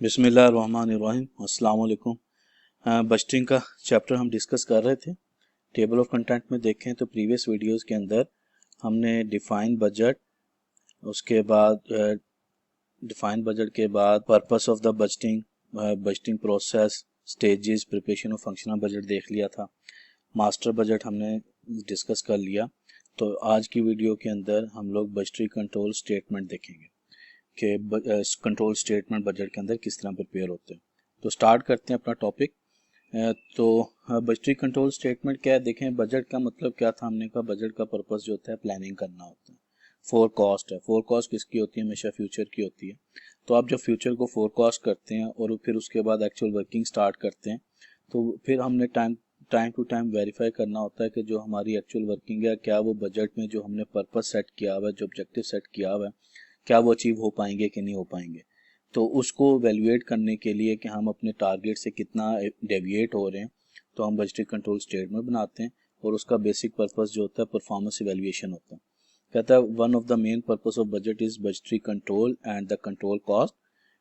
बिस्मिल्लाहिर्रहमानिर्रहीम। अस्सलाम वालेकुम। बजटिंग का चैप्टर हम डिस्कस कर रहे थे। टेबल ऑफ कंटेंट में देखें तो प्रीवियस वीडियोस के अंदर हमने डिफाइन बजट, उसके बाद purpose of the budgeting, budgeting process, stages, preparation of functional budget देख लिया था। मास्टर बजट हमने डिस्कस कर लिया। तो आज की वीडियो के अंदर हम लोग बजटरी कंट्रोल स्टेटमेंट देखेंगे कि कंट्रोल स्टेटमेंट बजट के अंदर किस तरह प्रिपेयर होते हैं। तो स्टार्ट करते हैं अपना टॉपिक। तो बजटरी कंट्रोल स्टेटमेंट क्या है, देखें बजट का मतलब क्या था। हमने कहा बजट का पर्पस जो होता है प्लानिंग करना होता है। फोरकास्ट है, फोरकास्ट किसकी होती है, हमेशा फ्यूचर की होती है। तो आप जब फ्यूचर को फोरकास्ट करते हैं और फिर उसके बाद एक्चुअल वर्किंग स्टार्ट करते हैं, तो फिर हमने टाइम टू टाइम वेरीफाई करना होता है कि जो हमारी एक्चुअल वर्किंग है, क्या वो बजट में जो हमने पर्पस सेट किया हुआ है, जो ऑब्जेक्टिव सेट किया हुआ है, क्या वो अचीव हो पाएंगे कि नहीं हो पाएंगे। तो उसको वैल्यूएट करने के लिए कि हम अपने टारगेट से कितना डेविएट हो रहे हैं, तो हम बजटरी कंट्रोल स्टेटमेंट बनाते हैं। और उसका बेसिक पर्पस जो होता है परफॉर्मेंस इवैल्यूएशन होता है। कहता है one of the main purpose of budget is budgetary control and the control cost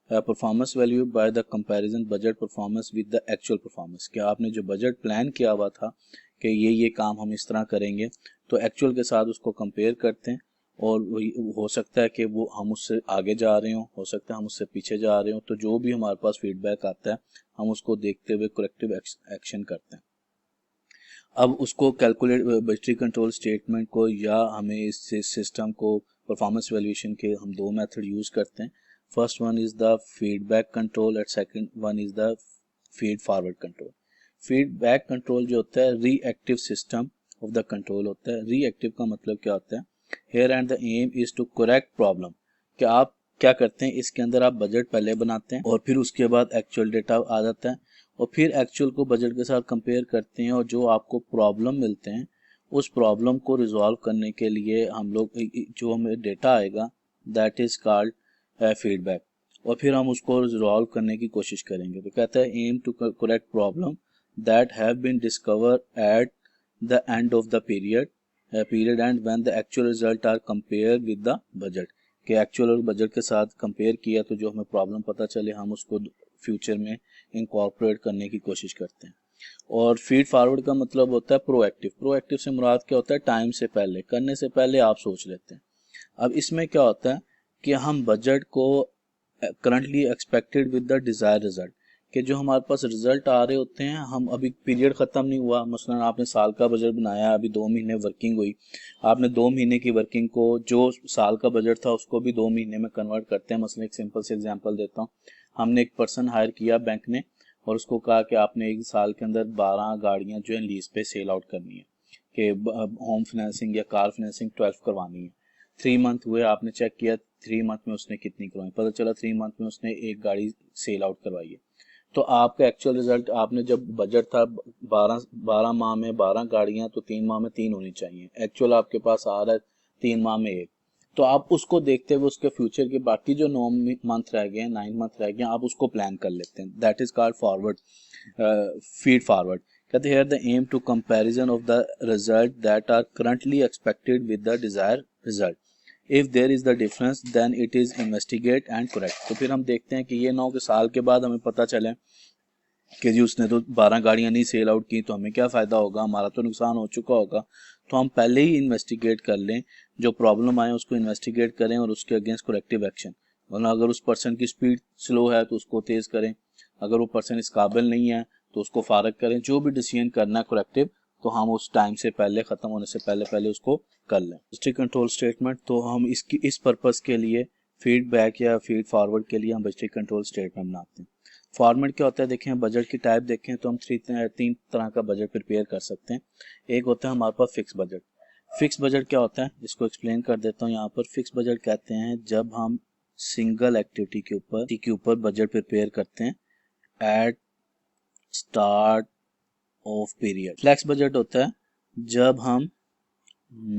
performance value by the comparison budget performance with the actual performance. क्या आपने जो बजट प्लान किया हुआ था कि ये काम हम इस तरह करेंगे, तो एक्चुअल के साथ उसको कंपेयर करते हैं। और हो सकता है कि वो हम उससे आगे जा रहे हो सकता है हम उससे पीछे जा रहे हो। तो जो भी हमारे पास फीडबैक आता है हम उसको देखते हुए करेक्टिव एक्शन करते हैं। अब उसको कैलकुलेट बजटरी कंट्रोल स्टेटमेंट को, या हमें इस सिस्टम को परफॉर्मेंस वैल्यूएशन के हम दो मेथड यूज करते हैं। First one is the feedback control and second one is the feed forward control. Feedback control जो होता है reactive system of the control होता है। रिएक्टिव का मतलब क्या होता है, here and the aim is to correct problem. कि आप क्या करते हैं, इसके अंदर आप बजट पहले बनाते हैं और फिर उसके बाद एक्चुअल डेटा आ जाता है और फिर एक्चुअल को बजट के साथ कंपेयर करते हैं, और जो आपको प्रॉब्लम मिलते हैं उस प्रॉब्लम को रिजॉल्व करने के लिए हम लोग जो हमें डेटा आएगा दैट इज कॉल्ड फीडबैक, और फिर हम उसको रिजॉल्व करने की कोशिश करेंगे। तो कहता है aim to correct problem that have been discover at the end of the period and when the actual result are compare with the budget. कि एक्चुअल और बजट के साथ कंपेयर किया तो जो हमें प्रॉब्लम पता चले हम उसको फ्यूचर में इनकॉर्पोरेट करने की कोशिश करते हैं। और फीड फॉरवर्ड का मतलब होता है प्रोएक्टिव। प्रोएक्टिव से मुराद क्या होता है, टाइम से पहले, करने से पहले आप सोच लेते हैं। अब इसमें क्या होता है कि हम बजट को currently expected with the desire result, कि जो हमारे पास रिजल्ट आ रहे होते हैं, हम अभी पीरियड खत्म नहीं हुआ, मसलन आपने साल का बजट बनाया, अभी 2 महीने वर्किंग हुई, आपने 2 महीने की वर्किंग को जो साल का बजट था उसको भी 2 महीने में कन्वर्ट करते हैं। मसलन एक सिंपल से एग्जांपल देता हूँ। हमने एक पर्सन हायर किया बैंक ने और उसको कहा कि आपने एक साल के अंदर 12 गाड़ियां जो है लीज पे सेल आउट करनी है, कि होम फाइनेंसिंग या कार फाइनेंसिंग 12 करवानी है। 3 मंथ हुए, आपने चेक किया 3 मंथ में उसने कितनी करवाई, पता चला 3 मंथ में उसने एक गाड़ी सेल आउट करवाई है। तो आपका एक्चुअल रिजल्ट, आपने जब बजट था 12 माह में 12 गाड़ियां, तो 3 माह में 3 होनी चाहिए, एक्चुअल आपके पास आ रहा है 3 माह में एक। तो आप उसको देखते हुए उसके फ्यूचर के बाकी जो 9 मंथ रह गए, 9 मंथ रह गए, आप उसको प्लान कर लेते हैं। That is called forward, feed forward. कहते हैं the aim to comparison of the result that are currently expected with the desire result. If there is the difference then it is investigate and correct. तो फिर हम देखते हैं कि ये ना हो कि साल के बाद हमें पता चले कि जी उसने तो 12 गाड़ियां नहीं सेल आउट की, तो हमें क्या फ़ायदा होगा, हमारा तो नुकसान हो चुका होगा। तो हम पहले ही इन्वेस्टिगेट कर लें, जो प्रॉब्लम आए उसको इन्वेस्टिगेट करें और उसके अगेंस्ट करेक्टिव एक्शन। वरना अगर उस पर्सन की स्पीड स्लो है तो उसको तेज़ करें, अगर वो पर्सन इस काबिल नहीं है तो उसको फारग करें। जो भी डिसीजन करना है करेक्टिव, तो हम उस टाइम से पहले, ख़त्म होने से पहले पहले उसको कर लें। बजटरी कंट्रोल स्टेटमेंट, तो हम इस पर्पज़ के लिए फीडबैक या फीड फॉरवर्ड के लिए हम बजटरी कंट्रोल स्टेटमेंट बनाते हैं। फॉर्मेट क्या होता है, देखें बजट की टाइप देखें तो हम तीन तरह का बजट प्रिपेयर कर सकते हैं। एक होता है हमारे पास फिक्स बजट। फिक्स बजट क्या होता है, इसको एक्सप्लेन कर देता हूँ। यहाँ पर फिक्स बजट कहते हैं जब हम सिंगल एक्टिविटी के ऊपर बजट प्रिपेयर करते हैं at start of period. Flex budget होता है जब हम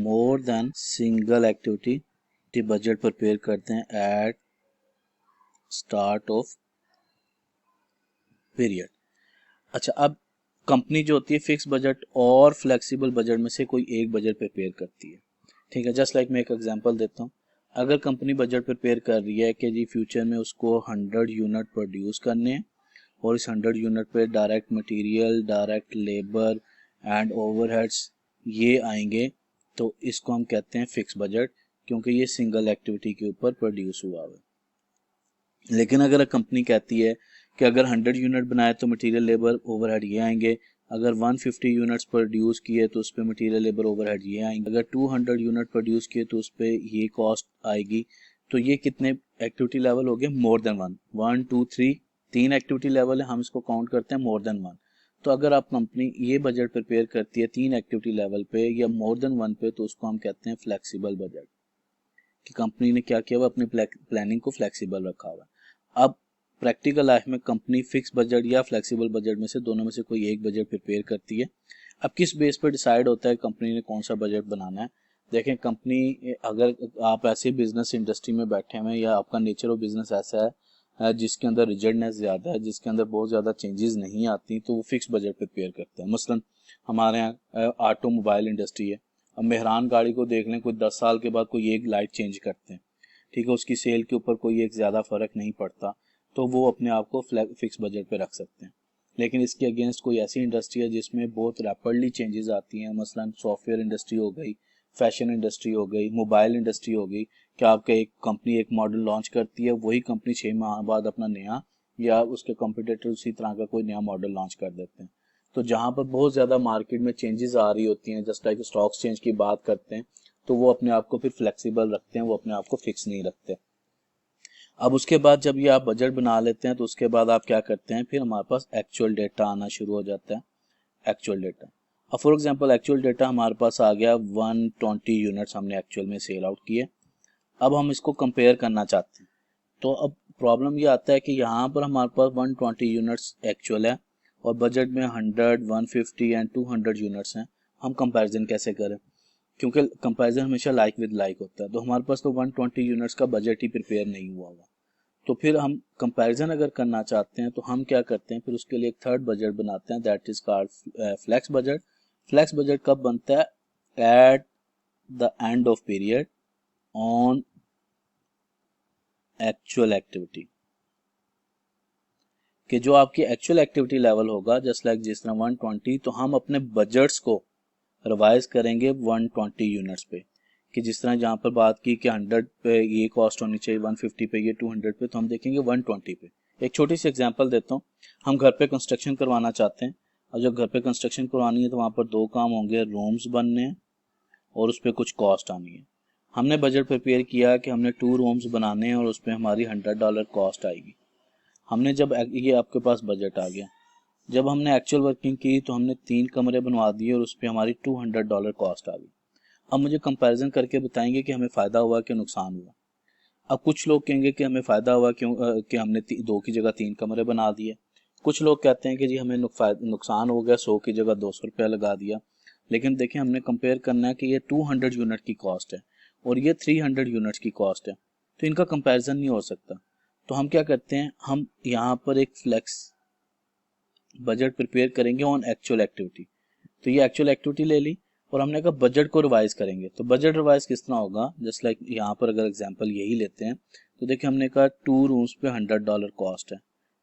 more than single activity budget prepare करते हैं एट स्टार्ट ऑफ पीरियड। अच्छा, अब कंपनी जो होती है फिक्स बजट और फ्लेक्सिबल बजट में से कोई एक बजट प्रिपेयर करती है। ठीक है, जस्ट लाइक मैं एक एग्जांपल देता हूँ। अगर कंपनी बजट प्रिपेयर कर रही है कि जी फ्यूचर में उसको 100 यूनिट प्रोड्यूस करने हैं और इस 100 यूनिट पे direct material, direct labour and overheads ये आएंगे, तो इसको हम कहते हैं फिक्स बजट, क्योंकि ये सिंगल एक्टिविटी के ऊपर प्रोड्यूस हुआ है। लेकिन अगर कंपनी कहती है कि अगर 100 यूनिट बनाए तो मटेरियल, लेबर, ओवरहेड ये आएंगे, अगर 150 यूनिट्स प्रोड्यूस किए तो उस पर मटेरियल, लेबर, ओवरहेड ये आएंगे, अगर 200 यूनिट प्रोड्यूस किए तो उस पर ये कॉस्ट आएगी, तो ये कितने एक्टिविटी लेवल हो गए? मोर देन 1 2 3, 3 एक्टिविटी लेवल है, हम इसको काउंट करते हैं मोर देन 1। तो अगर आप कंपनी ये बजट प्रिपेयर करती है 3 एक्टिविटी लेवल पे या मोर देन 1 पे, तो उसको हम कहते हैं फ्लेक्सिबल बजट, कि कंपनी ने क्या किया हुआ, अपनी प्लानिंग को फ्लेक्सिबल रखा हुआ। अब प्रैक्टिकल लाइफ में कंपनी फिक्स बजट या फ्लेक्सिबल बजट में से दोनों में से कोई एक बजट प्रिपेयर करती है। अब किस बेस पर डिसाइड होता है कंपनी ने कौन सा बजट बनाना है? देखें, कंपनी, अगर आप ऐसे बिजनेस इंडस्ट्री में बैठे हुए हैं या आपका नेचर ऑफ बिजनेस ऐसा है जिसके अंदर रिजिडनेस ज़्यादा है, जिसके अंदर बहुत ज़्यादा चेंजेस नहीं आती, तो वो फिक्स बजट प्रिपेयर करते हैं। मसलन हमारे यहाँ ऑटोमोबाइल इंडस्ट्री है, अब मेहरान गाड़ी को देख लें, कोई 10 साल के बाद कोई एक लाइट चेंज करते हैं, ठीक है, उसकी सेल के ऊपर कोई एक ज़्यादा फ़र्क नहीं पड़ता, तो वो अपने आप को फिक्स बजट पे रख सकते हैं। लेकिन इसके अगेंस्ट कोई ऐसी इंडस्ट्री है जिसमें बहुत रैपिडली चेंजेस आती हैं, मसलन सॉफ्टवेयर इंडस्ट्री हो गई, फैशन इंडस्ट्री हो गई, मोबाइल इंडस्ट्री हो गई, कि आपका एक कंपनी एक मॉडल लॉन्च करती है, वही कंपनी 6 माह बाद अपना नया या उसके कॉम्पिटिटर उसी तरह का कोई नया मॉडल लॉन्च कर देते हैं। तो जहाँ पर बहुत ज़्यादा मार्केट में चेंजेस आ रही होती हैं, जस्ट लाइक स्टॉक एक्सचेंज की बात करते हैं, तो वो अपने आप को फिर फ्लेक्सिबल रखते हैं, वो अपने आप को फिक्स नहीं रखते। अब उसके बाद जब ये आप बजट बना लेते हैं तो उसके बाद आप क्या करते हैं, फिर हमारे पास एक्चुअल डेटा आना शुरू हो जाता है। एक्चुअल डेटा, अब फॉर एग्जांपल एक्चुअल डेटा हमारे पास आ गया, 120 यूनिट्स हमने एक्चुअल में सेल आउट किए। अब हम इसको कंपेयर करना चाहते हैं, तो अब प्रॉब्लम ये आता है कि यहाँ पर हमारे पास 120 यूनिट्स एक्चुअल है और बजट में 100, 150 एंड 200 यूनिट्स हैं। हम कंपैरिजन कैसे करें? क्योंकि कंपैरिजन हमेशा लाइक विद लाइक होता है, तो हमारे पास तो 120 यूनिट्स का बजट ही प्रिपेयर नहीं हुआ हुआ। तो फिर हम कंपैरिजन अगर करना चाहते हैं तो हम क्या करते हैं, फिर उसके लिए एक थर्ड बजट बनाते हैं, that is called flex budget. Flex budget कब बनता है? At the end of period on actual activity, कि जो आपकी एक्चुअल एक्टिविटी लेवल होगा, जस्ट लाइक जिस तरह 120, तो हम अपने बजट्स को रिवाइज करेंगे 120 यूनिट्स पे, कि जिस तरह जहाँ पर बात की कि 100 पे ये कॉस्ट होनी चाहिए, 150 पे ये, 200 पे, तो हम देखेंगे 120 पे। एक छोटी सी एग्जांपल देता हूँ, हम घर पे कंस्ट्रक्शन करवाना चाहते हैं, और जब घर पे कंस्ट्रक्शन करवानी है तो वहाँ पर दो काम होंगे, रूम्स बनने हैं और उस पर कुछ कॉस्ट आनी है। हमने बजट प्रिपेयर किया कि हमने 2 रूम्स बनाने हैं और उस पर हमारी $100 कॉस्ट आएगी। हमने जब ये आपके पास बजट आ गया, जब हमने एक्चुअल वर्किंग की तो हमने 3 कमरे बनवा दिए और उस पर हमारी $200 कॉस्ट आ गई। अब मुझे कंपैरिजन करके बताएंगे कि हमें फ़ायदा हुआ कि नुकसान हुआ। अब कुछ लोग कहेंगे कि हमें फ़ायदा हुआ क्यों, कि हमने 2 की जगह 3 कमरे बना दिए। कुछ लोग कहते हैं कि जी हमें नुकसान हो गया, 100 की जगह 200 रुपया लगा दिया। लेकिन देखिए, हमने कंपेयर करना है कि ये 200 यूनिट की कॉस्ट है और ये 300 यूनिट्स की कॉस्ट है, तो इनका कंपैरिजन नहीं हो सकता। तो हम क्या करते हैं, हम यहाँ पर एक फ्लेक्स बजट प्रिपेयर करेंगे ऑन एक्चुअल एक्टिविटी। तो ये एक्चुअल एक्टिविटी ले ली और हमने कहा बजट को रिवाइज करेंगे। तो बजट रिवाइज किस तरह होगा, जस्ट लाइक यहाँ पर अगर एग्जांपल यही लेते हैं, तो देखिए हमने कहा 2 रूम्स पे $100 कॉस्ट है।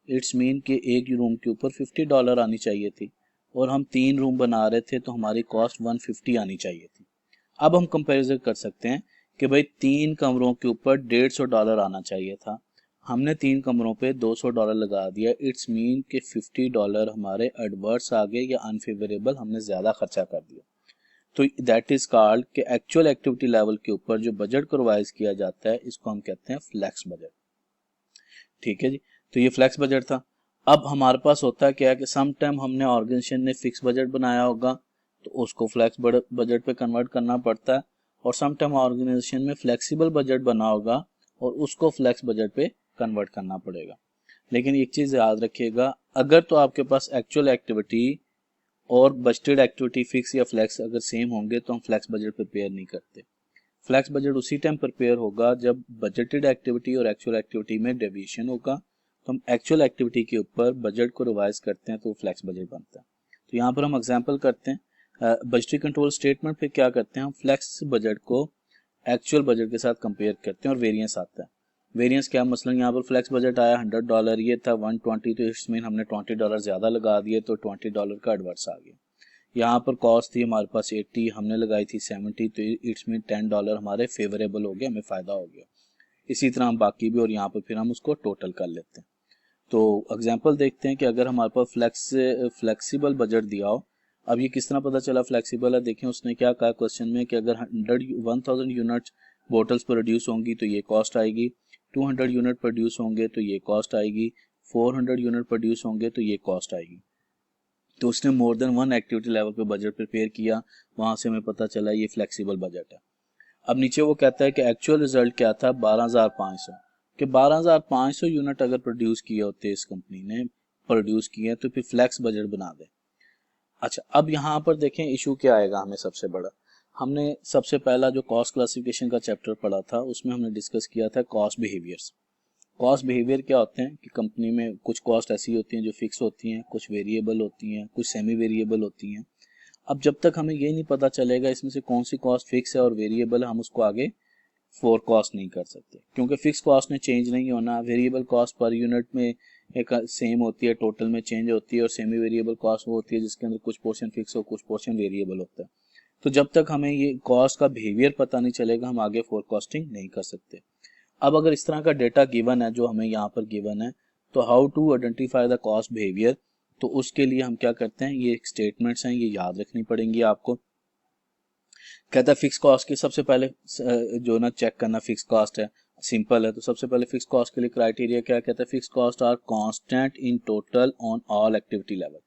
इट्स मीन कि एक रूम के ऊपर $50 आनी चाहिए थी और हम 3 रूम बना रहे थे तो हमारी कॉस्ट 150 आनी चाहिए थी। अब हम कंपेरिजन कर सकते हैं कि भाई 3 कमरों के ऊपर $150 आना चाहिए था, हमने 3 कमरों पे $200 लगा दिया। इट्स मीन कि $50 हमारे एडवर्स आ गए या अनफेवरेबल, हमने ज़्यादा खर्चा कर दिया। तो दैट इज कॉल्ड कि एक्चुअल एक्टिविटी लेवल के ऊपर जो बजट को रिवाइज किया जाता है, इसको हम कहते हैं फ्लेक्स बजट। ठीक है जी, तो ये फ्लेक्स बजट था। अब हमारे पास होता है क्या है कि सम टाइम हमने ऑर्गेनाइजेशन ने फिक्स बजट बनाया होगा तो उसको फ्लेक्स बजट पे कन्वर्ट करना पड़ता है, और सम टाइम ऑर्गेनाइजेशन में फ्लेक्सिबल बजट बना होगा और उसको फ्लेक्स बजट पे कन्वर्ट करना पड़ेगा। लेकिन एक चीज़ याद रखिएगा, अगर तो आपके पास एक्चुअल एक्टिविटी और बजटेड एक्टिविटी फिक्स या फ्लेक्स अगर सेम होंगे तो हम फ्लेक्स बजट प्रिपेयर नहीं करते। फ्लेक्स बजट उसी टाइम प्रिपेयर होगा जब बजटेड एक्टिविटी और एक्चुअल एक्टिविटी में डेविएशन होगा, तो हम एक्चुअल एक्टिविटी के ऊपर बजट को रिवाइज करते हैं तो फ्लेक्स बजट बनता है। तो यहाँ पर हम एग्जांपल करते हैं, बजटरी कंट्रोल स्टेटमेंट पे क्या करते हैं, हम फ्लेक्स बजट को एक्चुअल बजट के साथ कंपेयर करते हैं और वेरिएंस आता है। वेरिएंस क्या, मसलन यहाँ पर फ्लेक्स बजट आया $100, ये था 120, तो इसमें हमने $20 ज़्यादा लगा दिए तो $20 का एडवर्स आ गया। यहाँ पर कॉस्ट थी हमारे पास 80, हमने लगाई थी 70, तो इट्स मीन $10 हमारे फेवरेबल हो गया, हमें फ़ायदा हो गया। इसी तरह हम बाकी भी, और यहाँ पर फिर हम उसको टोटल कर लेते हैं। तो एग्जांपल देखते हैं कि अगर हमारे पास फ्लेक्सिबल बजट दिया हो, अब ये किस तरह पता चला फ्लेक्सिबल है, देखें उसने क्या कहा क्वेश्चन में कि अगर 1000 यूनिट बोटल्स प्रोड्यूस होंगी तो ये कॉस्ट आएगी, 200 यूनिट प्रोड्यूस होंगे तो ये कॉस्ट आएगी, 400 यूनिट प्रोड्यूस होंगे तो ये कॉस्ट आएगी। तो उसने more than one activity level पे बजट प्रिपेयर किया, वहां से हमें पता चला ये फ्लेक्सिबल बजट है। अब नीचे वो कहता है कि एक्चुअल रिजल्ट क्या था, 12,500, कि 12,500 यूनिट अगर प्रोड्यूस किए होते इस कंपनी ने प्रोड्यूस किए तो फिर फ्लेक्स बजट बना दे। अच्छा, अब यहाँ पर देखें इशू क्या आएगा हमें सबसे बड़ा। हमने सबसे पहला जो कॉस्ट क्लासिफिकेशन का चैप्टर पढ़ा था उसमें हमने डिस्कस किया था कॉस्ट बिहेवियर्स। कॉस्ट बिहेवियर क्या होते हैं कि कंपनी में कुछ कॉस्ट ऐसी होती हैं जो फिक्स होती हैं, कुछ वेरिएबल होती हैं, कुछ सेमी वेरिएबल होती हैं। अब जब तक हमें ये नहीं पता चलेगा इसमें से कौन सी कॉस्ट फिक्स है और वेरिएबल है, हम उसको आगे फोरकास्ट नहीं कर सकते, क्योंकि फिक्स कॉस्ट ने चेंज नहीं होना। वेरिएबल कॉस्ट पर यूनिट में एक सेम होती है, टोटल में चेंज होती है, और सेमी वेरिएबल कॉस्ट वो होती है जिसके अंदर कुछ पोर्शन फिक्स हो, कुछ पोर्शन वेरिएबल होता है। तो जब तक हमें ये कॉस्ट का बिहेवियर पता नहीं चलेगा हम आगे फोरकास्टिंग नहीं कर सकते। अब अगर इस तरह का डेटा गिवन है जो हमें यहाँ पर गिवन है, तो how to identify the cost behaviour, तो उसके लिए हम क्या करते हैं, ये स्टेटमेंट्स हैं, ये याद रखनी पड़ेंगी आपको। कहता है फिक्स कॉस्ट की सबसे पहले जो ना चेक करना फिक्स कॉस्ट है, सिंपल है। तो सबसे पहले फिक्स कॉस्ट के लिए क्राइटेरिया क्या कहता है, fix cost are constant in total on all activity level,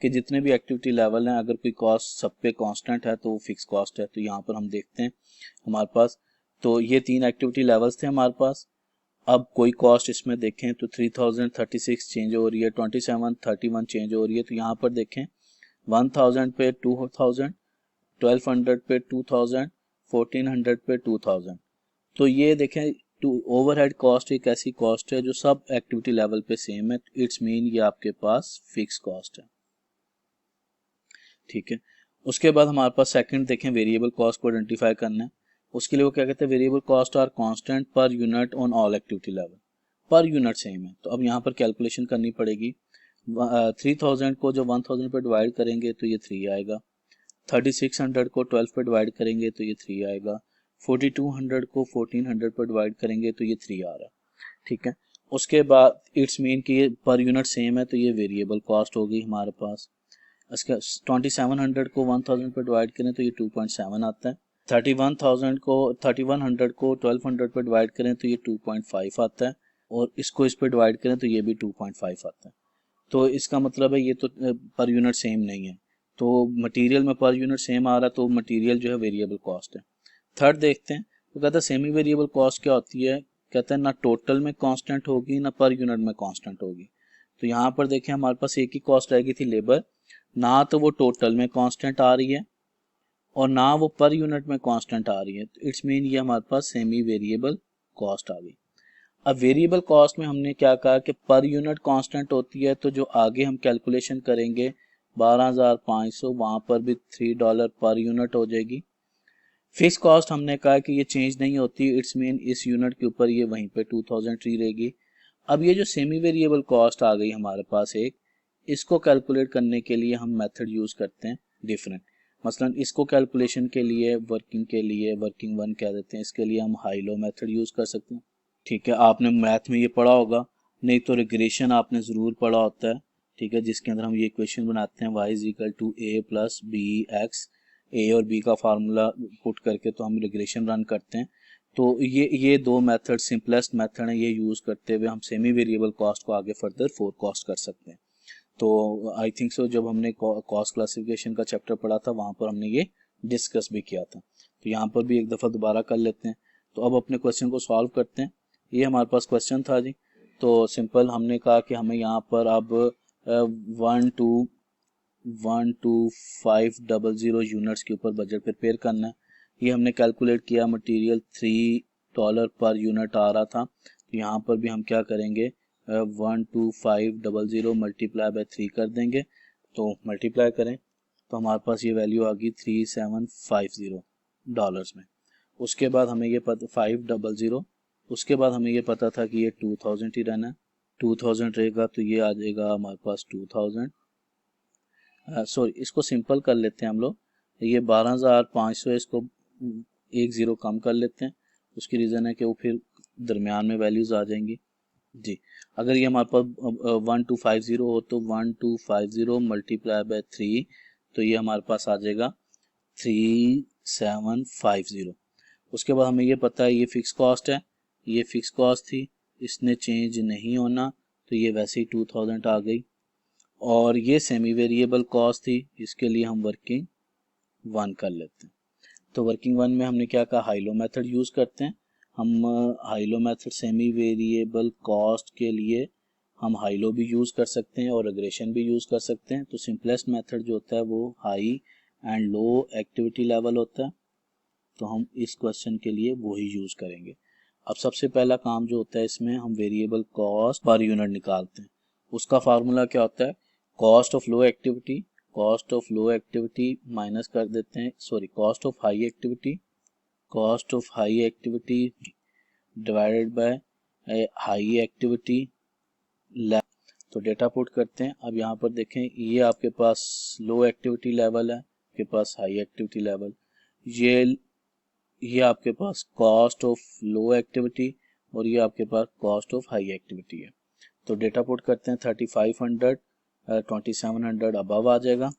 कि जितने भी एक्टिविटी लेवल हैं अगर कोई कॉस्ट सब पे कांस्टेंट है तो वो फिक्स कॉस्ट है। तो यहाँ पर हम देखते हैं हमारे पास, तो ये 3 एक्टिविटी लेवल्स थे हमारे पास। अब कोई कॉस्ट इसमें देखें तो 3036 चेंज हो रही है, 2731 चेंज हो रही है। तो यहाँ पर देखें 1000 पे 2000, 1200 पे 2000, 1400 पे 2000। तो ये देखें ओवरहेड कॉस्ट एक ऐसी कॉस्ट है जो सब एक्टिविटी लेवल पे सेम है, इट्स मीन ये आपके पास फिक्स कॉस्ट है। ठीक है, उसके बाद हमारे पास सेकंड देखें वेरिएबल कॉस्ट को आइडेंटिफाई करना है। उसके लिए वो क्या कहते हैं, variable cost are constant per unit on all activity level, per unit same है। तो अब यहाँ पर कैलकुलेशन करनी पड़ेगी। 3000 को जो 1000 पे डिवाइड करेंगे तो ये 3 आएगा, 3600 को 12 पे डिवाइड करेंगे तो ये 3 आएगा, 4200 को 1400 पे डिवाइड करेंगे तो ये 3 आ रहा है। ठीक है, उसके बाद इट्स मीन कि ये पर यूनिट सेम है तो ये वेरिएबल कॉस्ट होगी हमारे पास। इसका 2700 को 1000 पे डिवाइड करें तो ये 2.7 आता है, 3100 को 1200 पे डिवाइड करें तो ये 2.5 आता है, और इसको इस पे डिवाइड करें तो ये भी 2.5 आता है। तो इसका मतलब है ये तो पर यूनिट सेम नहीं है, तो मटेरियल में पर यूनिट सेम आ रहा है तो मटेरियल जो है वेरिएबल कॉस्ट है। थर्ड देखते हैं, तो कहता है सेमी वेरिएबल कॉस्ट क्या होती है, कहता है ना टोटल में कांस्टेंट होगी ना पर यूनिट में कांस्टेंट होगी। तो यहाँ पर देखें हमारे पास एक ही कॉस्ट रहेगी थी लेबर, ना तो वो टोटल में कांस्टेंट आ रही है और ना वो पर यूनिट में कांस्टेंट आ रही है, तो इट्स मीन ये हमारे पास सेमी वेरिएबल कॉस्ट आ गई। अब वेरिएबल कॉस्ट में हमने क्या कहा कि पर यूनिट कांस्टेंट होती है, तो जो आगे हम कैलकुलेशन करेंगे 12,500 वहां पर भी $3 पर यूनिट हो जाएगी। फिक्स कॉस्ट हमने कहा कि ये चेंज नहीं होती, इट्स मीन इस यूनिट के ऊपर ये वहीं पे 2003 रहेगी। अब ये जो सेमी वेरिएबल कॉस्ट आ गई हमारे पास एक, इसको कैलकुलेट करने के लिए हम मेथड यूज करते हैं डिफरेंट। मसलन इसको कैलकुलेशन के लिए वर्किंग वन कह देते हैं, इसके लिए हम हाई लो मेथड यूज कर सकते हैं। ठीक है, आपने मैथ में ये पढ़ा होगा, नहीं तो रिग्रेशन आपने ज़रूर पढ़ा होता है। ठीक है, जिसके अंदर हम ये इक्वेशन बनाते हैं y is equal to A plus B X, A और बी का फार्मूला पुट करके तो हम रिग्रेशन रन करते हैं। तो ये दो मेथड सिंपलेस्ट मेथड है, ये यूज़ करते हुए हम सेमी वेरिएबल कॉस्ट को आगे फर्दर फोरकास्ट कर सकते हैं। तो आई थिंक सो जब हमने कॉस्ट क्लासिफिकेशन का चैप्टर पढ़ा था वहाँ पर हमने ये डिस्कस भी किया था। तो यहाँ पर भी एक दफ़ा दोबारा कर लेते हैं। तो अब अपने क्वेश्चन को सॉल्व करते हैं। ये हमारे पास क्वेश्चन था जी। तो सिंपल हमने कहा कि हमें यहाँ पर अब 12500 यूनिट्स के ऊपर बजट प्रिपेयर करना है। ये हमने कैलकुलेट किया, मटेरियल $3 पर यूनिट आ रहा था। तो यहाँ पर भी हम क्या करेंगे, 12500 मल्टीप्लाई बाय 3 कर देंगे। तो मल्टीप्लाई करें तो हमारे पास ये वैल्यू आ गई $3750 में। उसके बाद हमें ये पता 500, उसके बाद हमें ये पता था कि ये 2000 ही रहना है, 2000 रहेगा तो ये आ जाएगा हमारे पास 2000। सॉरी, इसको सिंपल कर लेते हैं हम लोग, ये 12500, इसको एक ज़ीरो कम कर लेते हैं। उसकी रीज़न है कि वो फिर दरमियान में वैल्यूज़ आ जाएंगी जी। अगर ये हमारे पास 1250 हो तो 1250 मल्टीप्लाई बाय 3, तो ये हमारे पास आ जाएगा 3750। उसके बाद हमें ये पता है ये फिक्स कॉस्ट है, ये फिक्स कॉस्ट थी, इसने चेंज नहीं होना, तो ये वैसे ही 2000 आ गई। और ये सेमी वेरिएबल कॉस्ट थी, इसके लिए हम वर्किंग वन कर लेते हैं। तो वर्किंग वन में हमने क्या कहा, हाइलो मेथड यूज़ करते हैं हम। High-low method semi variable cost के लिए हम हाइलो भी यूज़ कर सकते हैं और रिग्रेशन भी यूज़ कर सकते हैं। तो सिंपलेस्ट मेथड जो होता है वो high and low activity level होता है, तो हम इस क्वेश्चन के लिए वो ही यूज़ करेंगे। अब सबसे पहला काम जो होता है इसमें, हम वेरिएबल कॉस्ट पर यूनिट निकालते हैं। उसका फार्मूला क्या होता है, cost of low activity, cost of low activity minus कर देते हैं, sorry cost of high activity, cost of high activity divided by high activity level. तो डेटा पुट करते हैं। अब यहाँ पर देखें, ये आपके पास लो एक्टिविटी लेवल है, आपके पास हाई एक्टिविटी लेवल, ये आपके पास कॉस्ट ऑफ लो एक्टिविटी और ये आपके पास कॉस्ट ऑफ हाई एक्टिविटी है। तो डेटा पुट करते हैं, 3500 2700 अबव आ जाएगा,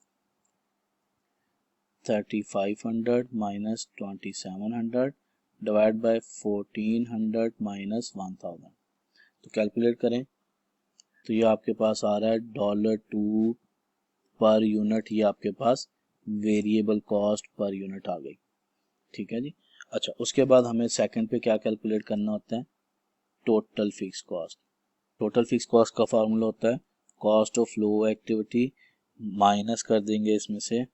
3500 माइनस 2700 डिवाइड बाय 1400 माइनस 1000। तो कैलकुलेट करें तो ये आपके पास आ रहा है $2 पर यूनिट, ये आपके पास वेरिएबल कॉस्ट पर यूनिट आ गई। ठीक है जी। अच्छा, उसके बाद हमें सेकंड पे क्या कैलकुलेट करना होता है, total fix cost. Total fix cost का फार्मूला होता है cost of low activity minus कर देंगे इसमें से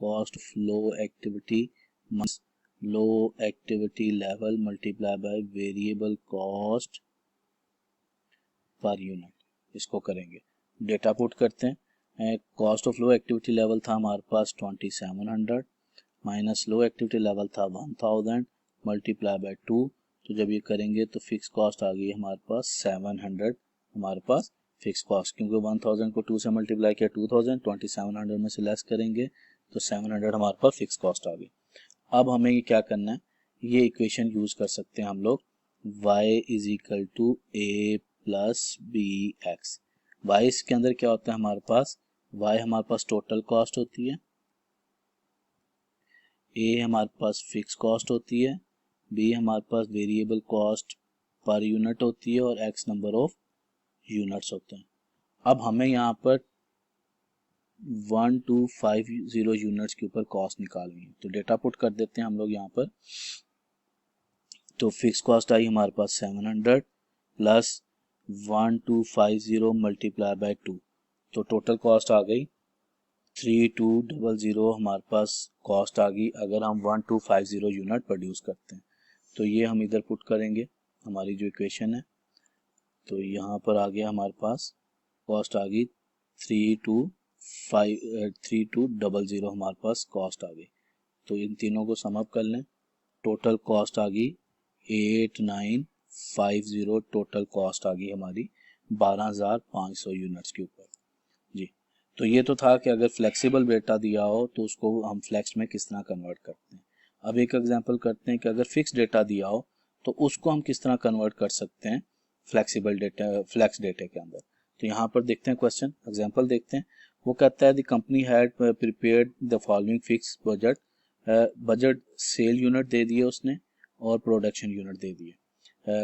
cost of low activity minus low activity level multiply by variable cost per unit, इसको करेंगे। डेटा पुट करते हैं, cost of low activity level था हमारे पास 2700 माइनस लो एक्टिविटी लेवल था 1000 मल्टीप्लाई बाय 2, तो जब ये करेंगे तो फिक्स कॉस्ट आ गई हमारे पास 700, हमारे पास फिक्स कॉस्ट, क्योंकि 1000 को 2 से मल्टीप्लाई किया 2000, 2700 में से लेस करेंगे तो 700 हमारे पास फिक्स कॉस्ट आ गई। अब हमें ये क्या करना है, ये इक्वेशन यूज कर सकते हैं हम लोग, y is equal to A plus B x. Y इसके अंदर क्या होता है हमारे पास, y हमारे पास टोटल कॉस्ट होती है, ए हमारे पास फिक्स कॉस्ट होती है, बी हमारे पास वेरिएबल कॉस्ट पर यूनिट होती है और एक्स नंबर ऑफ यूनिट्स होते हैं। अब हमें यहाँ पर 1250 यूनिट्स के ऊपर कॉस्ट निकालनी है, तो डेटा पुट कर देते हैं हम लोग यहाँ पर। तो फिक्स कॉस्ट आई हमारे पास 700 प्लस 1250 मल्टीप्लाई बाय 2, तो टोटल कॉस्ट आ गई 3200 हमारे पास कॉस्ट आ गई अगर हम 1250 यूनिट प्रोड्यूस करते हैं। तो ये हम इधर पुट करेंगे हमारी जो इक्वेशन है, तो यहाँ पर आ गया हमारे पास कॉस्ट आ गई 3200 हमारे पास कॉस्ट आ गई। तो इन तीनों को सम अप कर लें, टोटल कॉस्ट आ गई 8950, टोटल कॉस्ट आ गई हमारी 12500 यूनिट्स के ऊपर जी। तो ये तो था कि अगर फ्लेक्सिबल डेटा दिया हो तो उसको हम फ्लेक्स में किस तरह कन्वर्ट करते हैं। अब एक एग्जांपल करते हैं कि अगर फिक्स डेटा दिया हो तो उसको हम किस तरह कन्वर्ट कर सकते हैं फ्लेक्सिबल डेटा, फ्लेक्स डेटा के अंदर। तो यहाँ पर देखते हैं क्वेश्चन, एग्जांपल देखते हैं। वो कहता है the company had prepared the following fix budget, budget sale unit दे दिए उसने और प्रोडक्शन यूनिट दे दिए।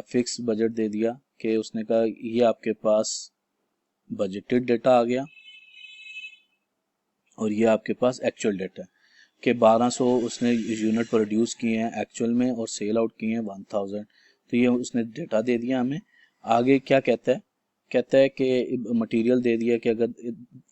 फिक्स बजट दे दिया कि उसने कहा ये आपके पास बजटेड डेटा आ गया और ये आपके पास एक्चुअल डेटा है कि 1200 उसने यूनिट प्रोड्यूस किए हैं एक्चुअल में और सेल आउट किए हैं 1000। तो ये उसने डेटा दे दिया हमें। आगे क्या कहता है, कहता है कि मटेरियल दे दिया कि अगर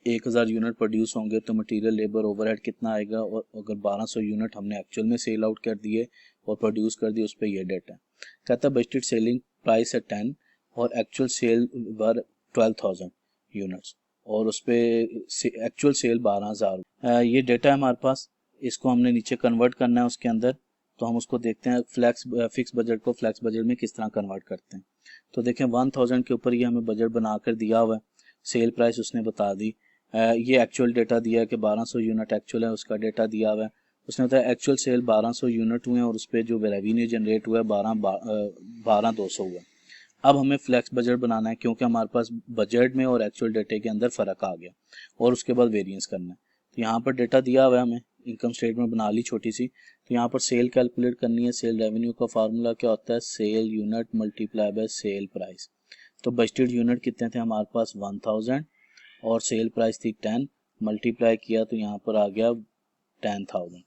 1000 यूनिट प्रोड्यूस होंगे तो मटेरियल लेबर ओवरहेड कितना आएगा, और अगर 1200 यूनिट हमने एक्चुअल में सेल आउट कर दिए और प्रोड्यूस कर दिए, उस पर यह डेटा है। कहता है बजटेड सेलिंग प्राइस है 10 और एक्चुअल सेल वर 12,000 यूनिट्स और उस पर एक्चुअल सेल 12,000। ये डेटा है हमारे पास, इसको हमने नीचे कन्वर्ट करना है उसके अंदर। तो हम उसको देखते हैं फिक्स बजट को फ्लैक्स बजट में किस तरह कन्वर्ट करते हैं। तो देखें 1000 के ऊपर ये हमें बजट बनाकर दिया हुआ है, सेल प्राइस उसने बता दी, ये एक्चुअल डेटा दिया है कि 1200 यूनिट एक्चुअल है, उसका डेटा दिया हुआ है, उसने बताया एक्चुअल सेल 1200 यूनिट हुए हैं और उस पर जो रेवेन्यू जनरेट हुआ है 12,200 हुआ है। अब हमें फ्लैक्स बजट बनाना है क्योंकि हमारे पास बजट में और एक्चुअल डेटे के अंदर फ़र्क आ गया और उसके बाद वेरिएंस करना है। तो यहाँ पर डेटा दिया हुआ है, हमें इनकम स्टेटमेंट बना ली छोटी सी। तो यहाँ पर सेल कैलकुलेट करनी है। सेल रेवेन्यू का फार्मूला क्या होता है, sale unit multiply by sale price. तो बजटेड यूनिट कितने थे हमारे पास 1000 और सेल प्राइस थी 10, मल्टीप्लाई किया तो यहाँ पर आ गया 10,000।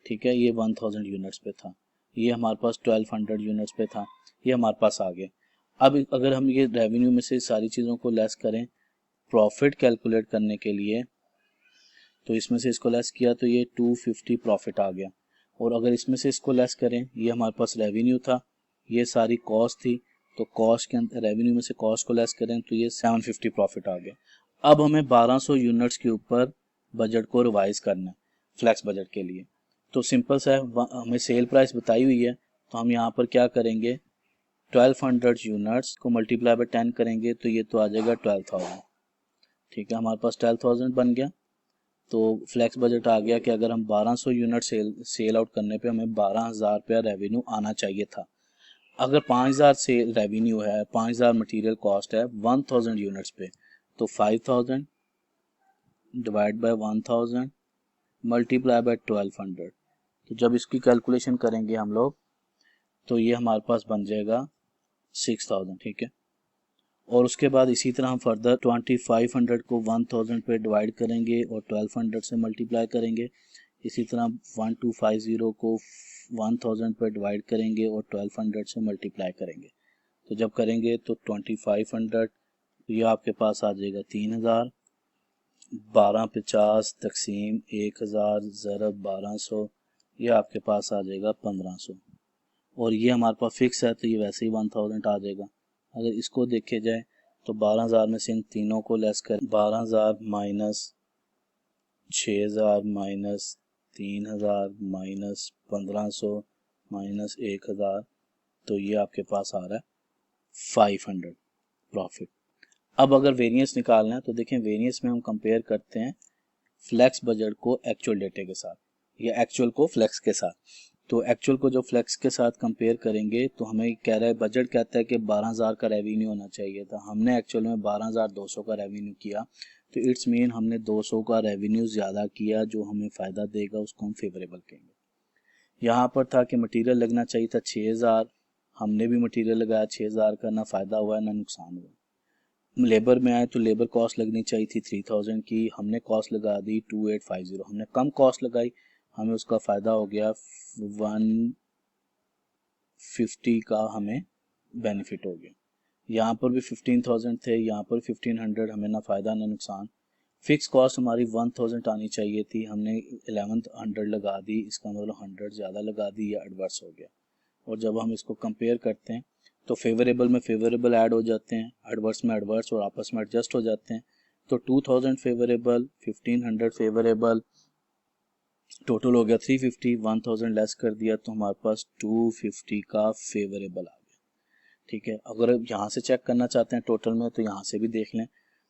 ठीक है, ये 1000 यूनिट्स पे था, ये हमारे पास 1200 यूनिट्स पे था, ये हमारे पास आ गया। अब अगर हम ये रेवेन्यू में से सारी चीज़ों को लेस करें प्रॉफिट कैलकुलेट करने के लिए, तो इसमें से इसको लेस किया तो ये 250 प्रॉफिट आ गया। और अगर इसमें से इसको लेस करें, ये हमारे पास रेवेन्यू था, ये सारी कॉस्ट थी, तो कॉस्ट के अंदर रेवेन्यू में से कॉस्ट को लेस करें तो ये 750 प्रॉफिट आ गया। अब हमें 1200 यूनिट्स के ऊपर बजट को रिवाइज करना है फ्लैक्स बजट के लिए। तो सिंपल सा है, हमें सेल प्राइस बताई हुई है, तो हम यहाँ पर क्या करेंगे, 1200 यूनिट्स को मल्टीप्लाई बाय 10 करेंगे तो ये तो आ जाएगा 12,000। ठीक है, हमारे पास 12,000 बन गया। तो फ्लैक्स बजट आ गया कि अगर हम 1200 यूनिट सेल आउट करने पे हमें 12,000 रुपया रेवेन्यू आना चाहिए था। अगर 5,000 सेल रेवेन्यू है, 5,000 मटेरियल कॉस्ट है 1000 यूनिट्स पे, तो 5000 डिवाइड बाय 1000 मल्टीप्लाई बाय 1200। तो जब इसकी कैलकुलेशन करेंगे हम लोग तो ये हमारे पास बन जाएगा 6000। ठीक है, और उसके बाद इसी तरह हम फर्दर 2500 को 1000 पे डिवाइड करेंगे और 1200 से मल्टीप्लाई करेंगे। इसी तरह 1250 को 1000 पे डिवाइड करेंगे और 1200 से मल्टीप्लाई करेंगे। तो जब करेंगे तो 2500 ये आपके पास आ जाएगा 3000, 1250 तकसीम 1000 ज़रब 1200, ये आपके पास आ जाएगा 1500। और ये हमारे पास फिक्स है तो ये वैसे ही 1000 आ जाएगा। अगर इसको देखे जाए तो 12,000 में से इन तीनों को लेस कर 12,000 माइनस 6,000 माइनस 3,000 माइनस 1500 माइनस 1,000, तो ये आपके पास आ रहा है 500 प्रॉफिट। अब अगर वेरिएंस निकालना है तो देखें, वेरिएंस में हम कंपेयर करते हैं फ्लैक्स बजट को एक्चुअल डेटे के साथ या एक्चुअल को फ्लैक्स के साथ। तो एक्चुअल को जो फ्लैक्स के साथ कंपेयर करेंगे तो हमें कह रहा है, बजट कहता है कि 12,000 का रेवेन्यू होना चाहिए था, हमने एक्चुअल में 12,200 का रेवेन्यू किया, तो इट्स मीन हमने 200 का रेवेन्यू ज़्यादा किया, जो हमें फ़ायदा देगा उसको हम फेवरेबल कहेंगे। यहाँ पर था कि मटीरियल लगना चाहिए था 6,000, हमने भी मटीरियल लगाया 6,000 का, ना फ़ायदा हुआ ना नुकसान हुआ। लेबर में आए तो लेबर कॉस्ट लगनी चाहिए थी 3000 की, हमने कॉस्ट लगा दी 2850, हमने कम कॉस्ट लगाई, हमें उसका फ़ायदा हो गया 150 का हमें बेनिफिट हो गया। यहाँ पर भी 15,000 थे, यहाँ पर 1500, हमें ना फ़ायदा ना नुकसान। फिक्स कॉस्ट हमारी 1000 आनी चाहिए थी, हमने 1100 लगा दी, इसका मतलब 100 ज़्यादा लगा दी, या एडवर्स हो गया। और जब हम इसको कंपेयर करते हैं तो फेवरेबल में फेवरेबल ऐड हो जाते हैं, एडवर्स में एडवर्स, और आपस में एडजस्ट हो जाते हैं। तो 2000 फेवरेबल, 1500 फेवरेबल, टोटल हो गया 350, 1000 लेस कर दिया तो हमारे पास 250 का फेवरेबल आ गया। ठीक है, अगर यहाँ से चेक करना चाहते हैं टोटल में तो यहाँ से भी देख लें,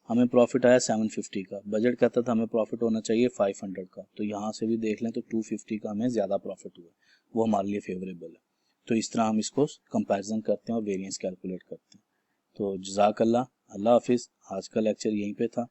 हमें प्रॉफिट आया 750 का, बजट कहता था हमें प्रॉफिट होना चाहिए 500 का, तो यहाँ से भी देख लें तो 250 का हमें ज़्यादा प्रॉफिट हुआ, वो हमारे लिए फेवरेबल है। तो इस तरह हम इसको कंपैरिजन करते हैं और वेरिएंस कैलकुलेट करते हैं। तो जज़ाकल्लाह, अल्लाह हाफिज़। आज का लेक्चर यहीं पे था।